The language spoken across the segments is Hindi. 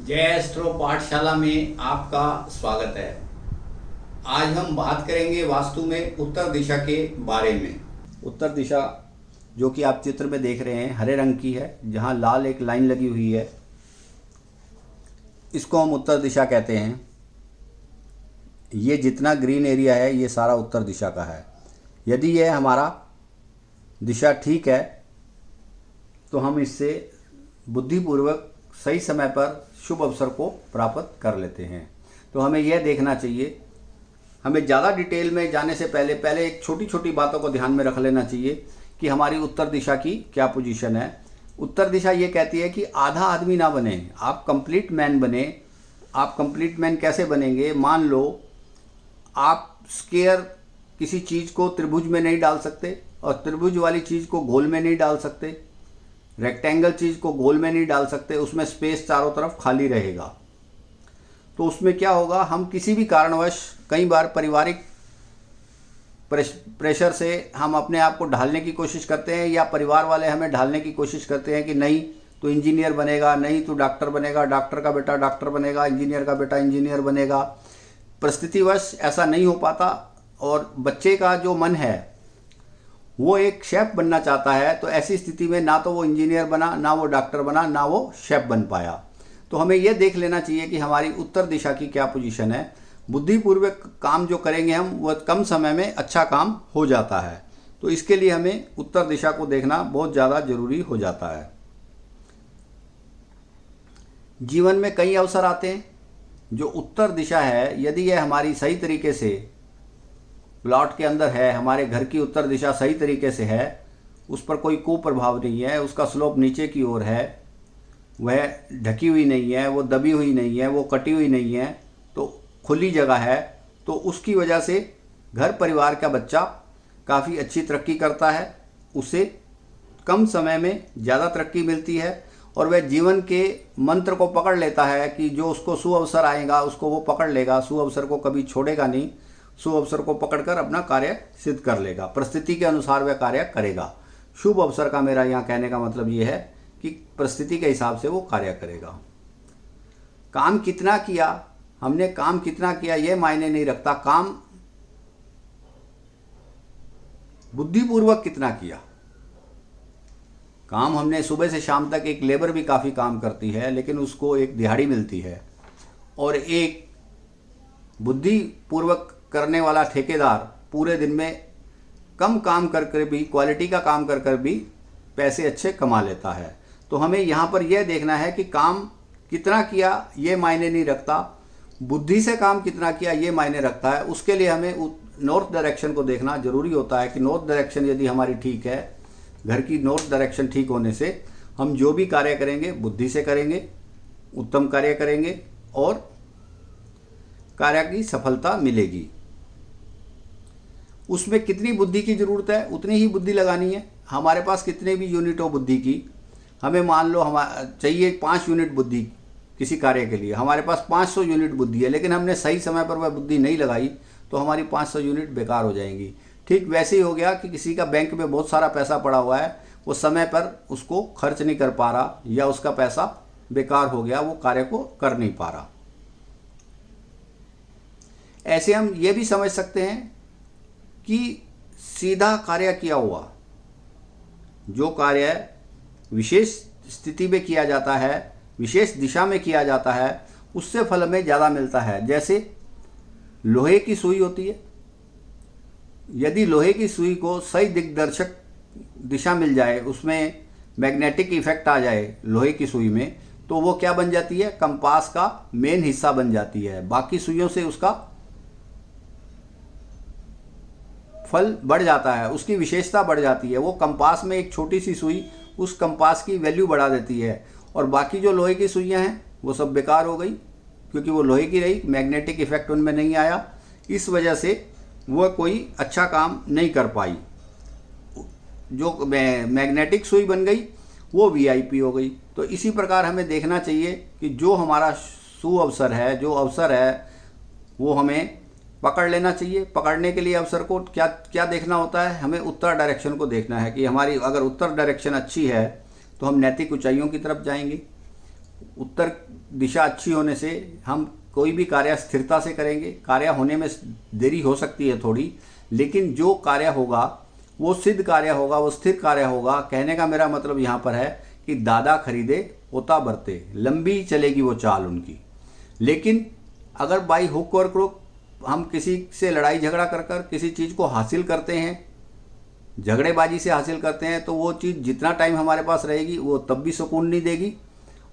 जय एस्ट्रो पाठशाला में आपका स्वागत है। आज हम बात करेंगे वास्तु में उत्तर दिशा के बारे में। उत्तर दिशा जो कि आप चित्र में देख रहे हैं हरे रंग की है, जहां लाल एक लाइन लगी हुई है, इसको हम उत्तर दिशा कहते हैं। ये जितना ग्रीन एरिया है ये सारा उत्तर दिशा का है। यदि यह हमारा दिशा ठीक है तो हम इससे बुद्धिपूर्वक सही समय पर शुभ अवसर को प्राप्त कर लेते हैं। तो हमें यह देखना चाहिए, हमें ज़्यादा डिटेल में जाने से पहले एक छोटी छोटी बातों को ध्यान में रख लेना चाहिए कि हमारी उत्तर दिशा की क्या पोजीशन है। उत्तर दिशा ये कहती है कि आधा आदमी ना बने, आप कंप्लीट मैन बने। आप कंप्लीट मैन कैसे बनेंगे? मान लो आप स्क्वायर किसी चीज़ को त्रिभुज में नहीं डाल सकते और त्रिभुज वाली चीज़ को गोल में नहीं डाल सकते, रेक्टेंगल चीज़ को गोल में नहीं डाल सकते, उसमें स्पेस चारों तरफ खाली रहेगा। तो उसमें क्या होगा, हम किसी भी कारणवश कई बार पारिवारिक प्रेशर से हम अपने आप को ढालने की कोशिश करते हैं, या परिवार वाले हमें ढालने की कोशिश करते हैं कि नहीं तो इंजीनियर बनेगा, नहीं तो डॉक्टर बनेगा, डॉक्टर का बेटा डॉक्टर बनेगा, इंजीनियर का बेटा इंजीनियर बनेगा। परिस्थितिवश ऐसा नहीं हो पाता और बच्चे का जो मन है वो एक शेफ बनना चाहता है, तो ऐसी स्थिति में ना तो वो इंजीनियर बना, ना वो डॉक्टर बना, ना वो शेफ बन पाया। तो हमें ये देख लेना चाहिए कि हमारी उत्तर दिशा की क्या पोजीशन है। बुद्धिपूर्वक काम जो करेंगे हम वो कम समय में अच्छा काम हो जाता है। तो इसके लिए हमें उत्तर दिशा को देखना बहुत ज़्यादा जरूरी हो जाता है। जीवन में कई अवसर आते हैं। जो उत्तर दिशा है, यदि यह हमारी सही तरीके से प्लॉट के अंदर है, हमारे घर की उत्तर दिशा सही तरीके से है, उस पर कोई कुप्रभाव नहीं है, उसका स्लोप नीचे की ओर है, वह ढकी हुई नहीं है, वो दबी हुई नहीं है, वो कटी हुई नहीं है, तो खुली जगह है, तो उसकी वजह से घर परिवार का बच्चा काफ़ी अच्छी तरक्की करता है, उसे कम समय में ज़्यादा तरक्की मिलती है और वह जीवन के मंत्र को पकड़ लेता है कि जो उसको सुअवसर आएगा उसको वो पकड़ लेगा, सुअवसर को कभी छोड़ेगा नहीं, शुभ अवसर को पकड़कर अपना कार्य सिद्ध कर लेगा, परिस्थिति के अनुसार वह कार्य करेगा। शुभ अवसर का मेरा यहाँ कहने का मतलब ये है कि परिस्थिति के हिसाब से वो कार्य करेगा। काम कितना किया, हमने काम कितना किया ये मायने नहीं रखता, काम बुद्धिपूर्वक कितना किया। काम हमने सुबह से शाम तक, एक लेबर भी काफ़ी काम करती है लेकिन उसको एक दिहाड़ी मिलती है, और एक बुद्धिपूर्वक करने वाला ठेकेदार पूरे दिन में कम काम कर भी, क्वालिटी का काम कर भी पैसे अच्छे कमा लेता है। तो हमें यहाँ पर यह देखना है कि काम कितना किया ये मायने नहीं रखता, बुद्धि से काम कितना किया ये मायने रखता है। उसके लिए हमें नॉर्थ डायरेक्शन को देखना जरूरी होता है कि नॉर्थ डायरेक्शन यदि हमारी ठीक है, घर की नॉर्थ डायरेक्शन ठीक होने से हम जो भी कार्य करेंगे बुद्धि से करेंगे, उत्तम कार्य करेंगे और कार्य की सफलता मिलेगी। उसमें कितनी बुद्धि की ज़रूरत है उतनी ही बुद्धि लगानी है। हमारे पास कितने भी यूनिट हो बुद्धि की, हमें मान लो हम चाहिए 5 यूनिट बुद्धि किसी कार्य के लिए, हमारे पास 500 यूनिट बुद्धि है लेकिन हमने सही समय पर वह बुद्धि नहीं लगाई तो हमारी 500 यूनिट बेकार हो जाएंगी। ठीक वैसे ही हो गया कि किसी का बैंक में बहुत सारा पैसा पड़ा हुआ है, वो समय पर उसको खर्च नहीं कर पा रहा या उसका पैसा बेकार हो गया, वो कार्य को कर नहीं पा रहा। ऐसे हम ये भी समझ सकते हैं कि सीधा कार्य किया हुआ जो कार्य विशेष स्थिति में किया जाता है, विशेष दिशा में किया जाता है, उससे फल हमें ज़्यादा मिलता है। जैसे लोहे की सुई होती है, यदि लोहे की सुई को सही दिग्दर्शक दिशा मिल जाए, उसमें मैग्नेटिक इफेक्ट आ जाए लोहे की सुई में, तो वो क्या बन जाती है, कंपास का मेन हिस्सा बन जाती है। बाकी सुइयों से उसका फल बढ़ जाता है, उसकी विशेषता बढ़ जाती है। वो कंपास में एक छोटी सी सुई उस कंपास की वैल्यू बढ़ा देती है, और बाकी जो लोहे की सुइयां हैं वो सब बेकार हो गई क्योंकि वो लोहे की रही, मैग्नेटिक इफेक्ट उनमें नहीं आया, इस वजह से वह कोई अच्छा काम नहीं कर पाई। जो मैग्नेटिक सुई बन गई वो वीआईपी हो गई। तो इसी प्रकार हमें देखना चाहिए कि जो हमारा सुअवसर है, जो अवसर है, वो हमें पकड़ लेना चाहिए। पकड़ने के लिए अवसर को क्या क्या देखना होता है, हमें उत्तर डायरेक्शन को देखना है कि हमारी अगर उत्तर डायरेक्शन अच्छी है तो हम नैतिक ऊंचाइयों की तरफ जाएंगे। उत्तर दिशा अच्छी होने से हम कोई भी कार्य स्थिरता से करेंगे। कार्य होने में देरी हो सकती है थोड़ी, लेकिन जो कार्य होगा वो सिद्ध कार्य होगा, वो स्थिर कार्य होगा। कहने का मेरा मतलब यहाँ पर है कि दादा खरीदे पोता बरते, लंबी चलेगी वो चाल उनकी। लेकिन अगर बाई हुक और क्रुक हम किसी से लड़ाई झगड़ा कर कर किसी चीज़ को हासिल करते हैं, झगड़ेबाजी से हासिल करते हैं, तो वो चीज़ जितना टाइम हमारे पास रहेगी वो तब भी सुकून नहीं देगी,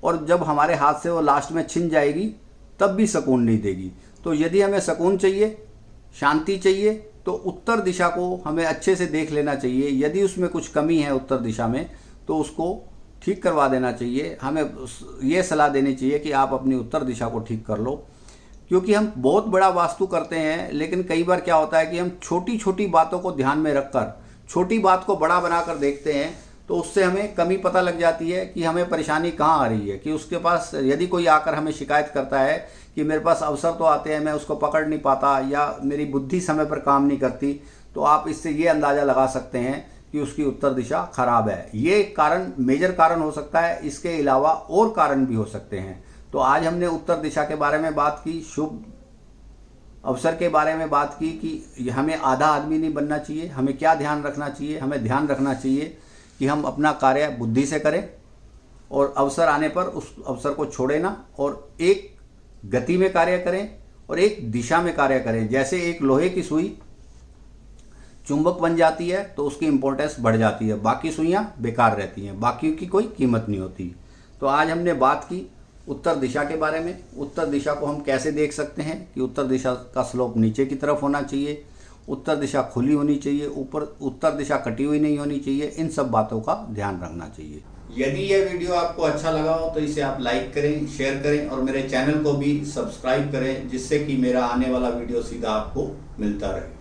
और जब हमारे हाथ से वो लास्ट में छिन जाएगी तब भी सुकून नहीं देगी। तो यदि हमें सुकून चाहिए, शांति चाहिए, तो उत्तर दिशा को हमें अच्छे से देख लेना चाहिए। यदि उसमें कुछ कमी है उत्तर दिशा में तो उसको ठीक करवा देना चाहिए। हमें ये सलाह देनी चाहिए कि आप अपनी उत्तर दिशा को ठीक कर लो, क्योंकि हम बहुत बड़ा वास्तु करते हैं, लेकिन कई बार क्या होता है कि हम छोटी छोटी बातों को ध्यान में रखकर छोटी बात को बड़ा बनाकर देखते हैं, तो उससे हमें कमी पता लग जाती है कि हमें परेशानी कहाँ आ रही है। कि उसके पास यदि कोई आकर हमें शिकायत करता है कि मेरे पास अवसर तो आते हैं, मैं उसको पकड़ नहीं पाता, या मेरी बुद्धि समय पर काम नहीं करती, तो आप इससे ये अंदाज़ा लगा सकते हैं कि उसकी उत्तर दिशा खराब है। ये कारण मेजर कारण हो सकता है, इसके अलावा और कारण भी हो सकते हैं। तो आज हमने उत्तर दिशा के बारे में बात की, शुभ अवसर के बारे में बात की कि हमें आधा आदमी नहीं बनना चाहिए। हमें क्या ध्यान रखना चाहिए? हमें ध्यान रखना चाहिए कि हम अपना कार्य बुद्धि से करें और अवसर आने पर उस अवसर को छोड़े ना, और एक गति में कार्य करें और एक दिशा में कार्य करें। जैसे एक लोहे की सुई चुंबक बन जाती है तो उसकी इम्पोर्टेंस बढ़ जाती है, बाकी सुइयां बेकार रहती हैं, बाकी की कोई कीमत नहीं होती। तो आज हमने बात की उत्तर दिशा के बारे में। उत्तर दिशा को हम कैसे देख सकते हैं कि उत्तर दिशा का स्लोप नीचे की तरफ होना चाहिए, उत्तर दिशा खुली होनी चाहिए, ऊपर उत्तर दिशा कटी हुई नहीं होनी चाहिए। इन सब बातों का ध्यान रखना चाहिए। यदि यह वीडियो आपको अच्छा लगा हो तो इसे आप लाइक करें, शेयर करें और मेरे चैनल को भी सब्सक्राइब करें, जिससे कि मेरा आने वाला वीडियो सीधा आपको मिलता रहे।